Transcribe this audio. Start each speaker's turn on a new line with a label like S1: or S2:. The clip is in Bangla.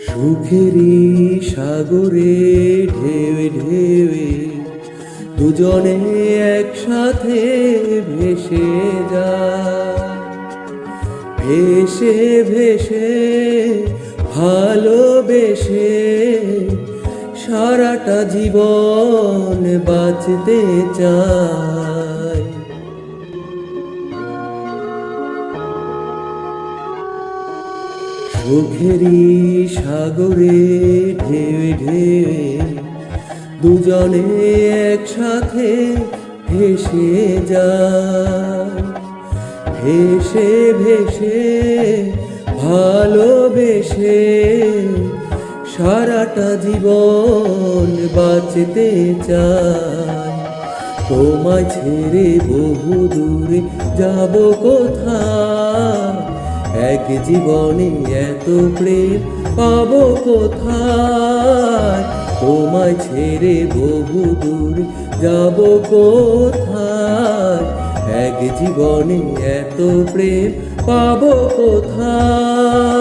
S1: সুখেরই সাগরে ঢেউে ঢেউে দুজনে একসাথে ভেসে যায়। ভেসে ভেসে ভালোবেসে সারাটা জীবন বাঁচতে চায়। সুখেরই সাগরে ঢেউে ঢেউে দুজনে একসাথে ভেসে যায়। ভেসে ভেসে ভালোবেসে সারাটা জীবন বাঁচতে চায়। তোমায় ছেড়ে বহু দূরে যাব কোথায়, এক জীবনে এত প্রেম পাবো কোথায়। তোমায় ছেড়ে বহু দূরে যাব কোথায়, এক জীবনে এত প্রেম পাবো কোথায়।